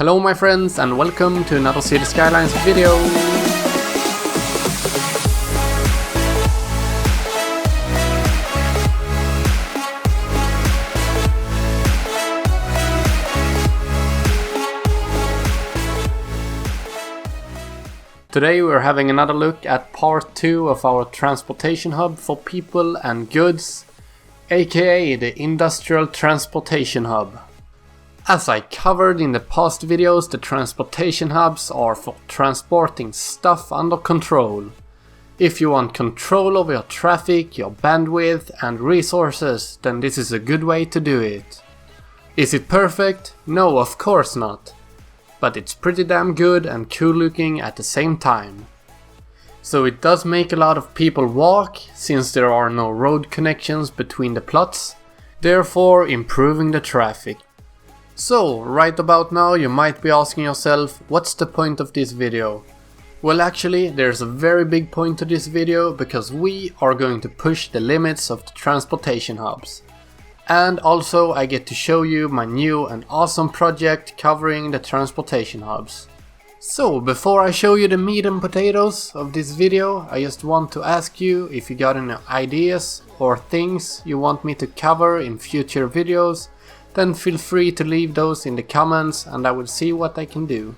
Hello my friends and welcome to another Cities Skylines video! Today we're having another look at part 2 of our transportation hub for people and goods, aka the Industrial Transportation Hub. As I covered in the past videos, the transportation hubs are for transporting stuff under control. If you want control over your traffic, your bandwidth and resources, then this is a good way to do it. Is it perfect? No, of course not. But it's pretty damn good and cool looking at the same time. So it does make a lot of people walk, since there are no road connections between the plots, therefore improving the traffic. So, right about now you might be asking yourself, what's the point of this video? Well, actually, there's a very big point to this video, because we are going to push the limits of the transportation hubs. And also I get to show you my new and awesome project covering the transportation hubs. So, before I show you the meat and potatoes of this video, I just want to ask you if you got any ideas or things you want me to cover in future videos. Then feel free to leave those in the comments and I will see what I can do.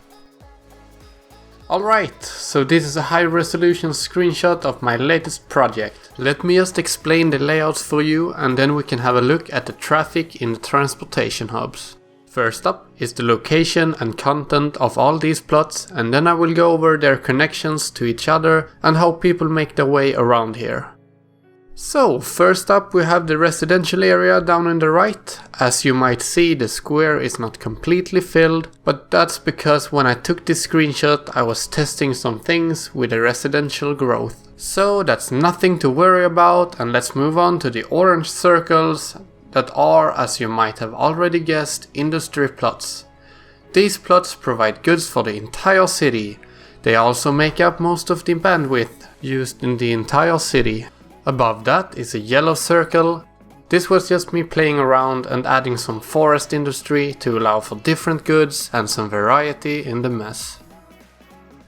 Alright, so this is a high resolution screenshot of my latest project. Let me just explain the layouts for you and then we can have a look at the traffic in the transportation hubs. First up is the location and content of all these plots, and then I will go over their connections to each other and how people make their way around here. So, first up we have the residential area down on the right. As you might see, the square is not completely filled, but that's because when I took this screenshot I was testing some things with the residential growth. So that's nothing to worry about, and let's move on to the orange circles that are, as you might have already guessed, industry plots. These plots provide goods for the entire city. They also make up most of the bandwidth used in the entire city. Above that is a yellow circle. This was just me playing around and adding some forest industry to allow for different goods and some variety in the mess.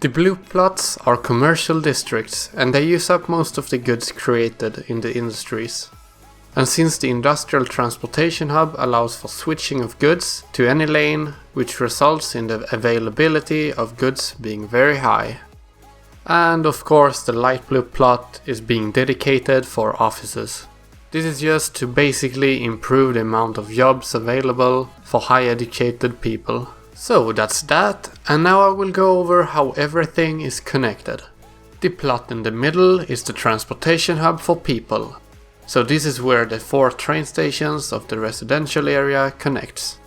The blue plots are commercial districts and they use up most of the goods created in the industries. And since the industrial transportation hub allows for switching of goods to any lane, which results in the availability of goods being very high. And of course the light blue plot is being dedicated for offices. This is just to basically improve the amount of jobs available for high educated people. So that's that, and now I will go over how everything is connected. The plot in the middle is the transportation hub for people. So this is where the 4 train stations of the residential area connects.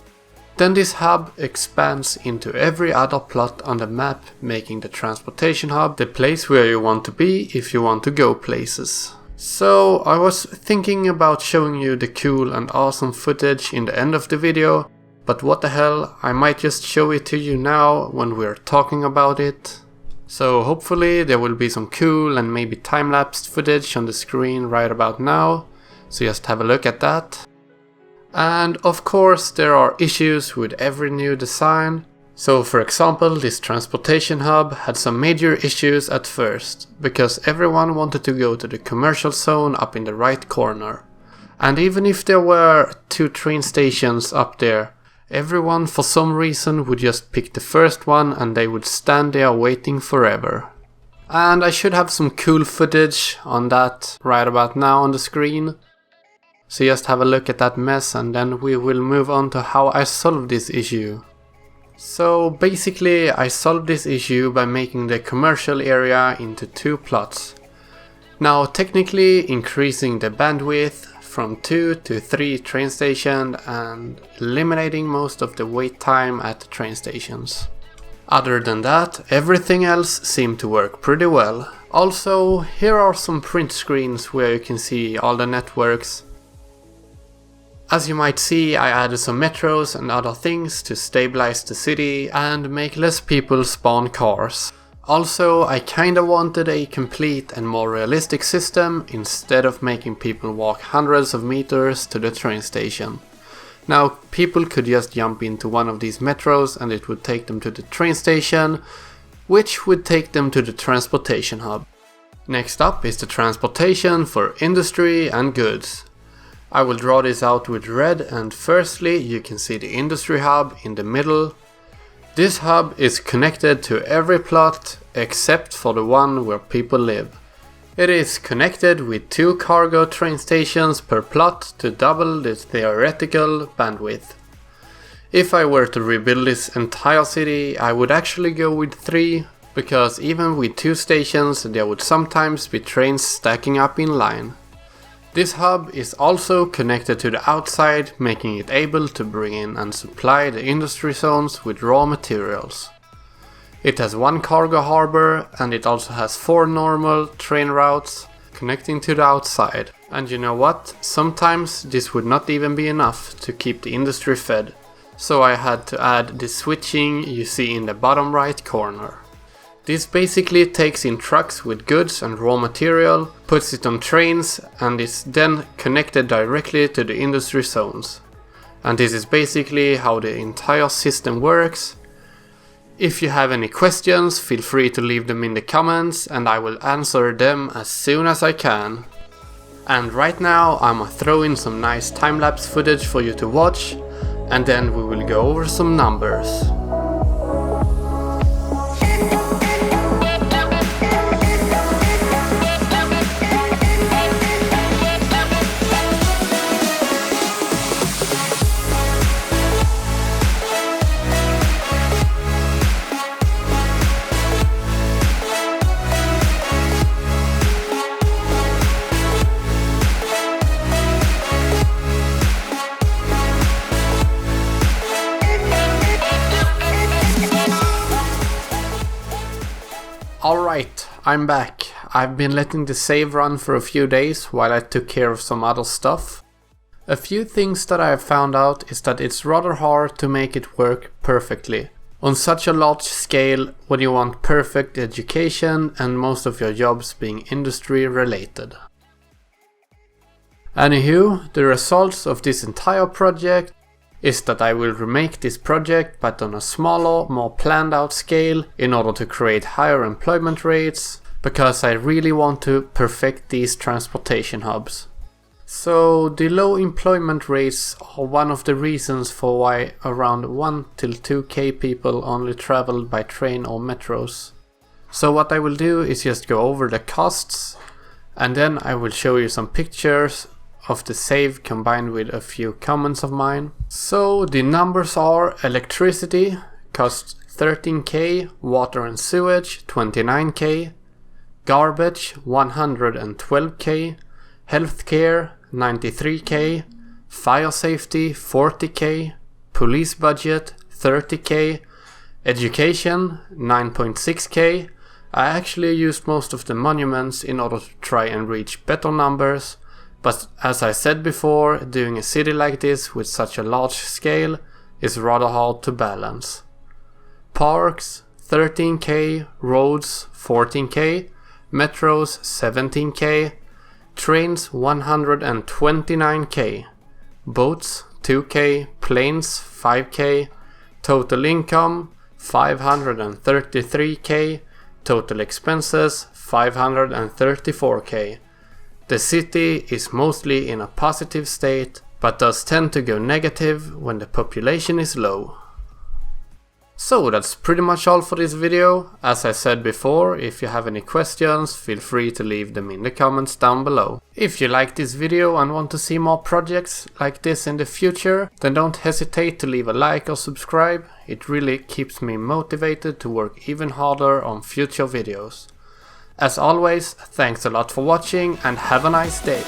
Then this hub expands into every other plot on the map, making the transportation hub the place where you want to be if you want to go places. So I was thinking about showing you the cool and awesome footage in the end of the video, but what the hell, I might just show it to you now when we're talking about it. So hopefully there will be some cool and maybe time-lapse footage on the screen right about now, so just have a look at that. And of course there are issues with every new design. So for example, this transportation hub had some major issues at first, because everyone wanted to go to the commercial zone up in the right corner. And even if there were 2 train stations up there, everyone for some reason would just pick the first one and they would stand there waiting forever. And I should have some cool footage on that right about now on the screen. So just have a look at that mess and then we will move on to how I solved this issue. So basically I solved this issue by making the commercial area into 2 plots. Now technically increasing the bandwidth from 2 to 3 train stations and eliminating most of the wait time at the train stations. Other than that, everything else seemed to work pretty well. Also, here are some print screens where you can see all the networks. As you might see, I added some metros and other things to stabilize the city and make less people spawn cars. Also, I kinda wanted a complete and more realistic system instead of making people walk hundreds of meters to the train station. Now, people could just jump into one of these metros and it would take them to the train station, which would take them to the transportation hub. Next up is the transportation for industry and goods. I will draw this out with red, and firstly you can see the industry hub in the middle. This hub is connected to every plot except for the one where people live. It is connected with 2 cargo train stations per plot to double the theoretical bandwidth. If I were to rebuild this entire city, I would actually go with 3, because even with 2 stations there would sometimes be trains stacking up in line. This hub is also connected to the outside, making it able to bring in and supply the industry zones with raw materials. It has 1 cargo harbor, and it also has 4 normal train routes connecting to the outside. And you know what? Sometimes this would not even be enough to keep the industry fed. So I had to add the switching you see in the bottom right corner. This basically takes in trucks with goods and raw material, puts it on trains, and is then connected directly to the industry zones. And this is basically how the entire system works. If you have any questions, feel free to leave them in the comments and I will answer them as soon as I can. And right now I'ma throw in some nice time-lapse footage for you to watch, and then we will go over some numbers. Alright, I'm back. I've been letting the save run for a few days while I took care of some other stuff. A few things that I have found out is that it's rather hard to make it work perfectly on such a large scale when you want perfect education and most of your jobs being industry related. Anywho, the results of this entire project is that I will remake this project but on a smaller, more planned out scale in order to create higher employment rates, because I really want to perfect these transportation hubs. So the low employment rates are one of the reasons for why around 1 till 2k people only travel by train or metros. So what I will do is just go over the costs, and then I will show you some pictures of the save combined with a few comments of mine. So the numbers are: electricity costs 13k, water and sewage 29k, garbage 112k, healthcare 93k, fire safety 40k, police budget 30k, education 9.6k. I actually used most of the monuments in order to try and reach better numbers. But as I said before, doing a city like this with such a large scale is rather hard to balance. Parks 13k, roads 14k, metros 17k, trains 129k, boats 2k, planes 5k, total income 533k, total expenses 534k. The city is mostly in a positive state, but does tend to go negative when the population is low. So that's pretty much all for this video. As I said before, if you have any questions, feel free to leave them in the comments down below. If you like this video and want to see more projects like this in the future, then don't hesitate to leave a like or subscribe. It really keeps me motivated to work even harder on future videos. As always, thanks a lot for watching and have a nice day.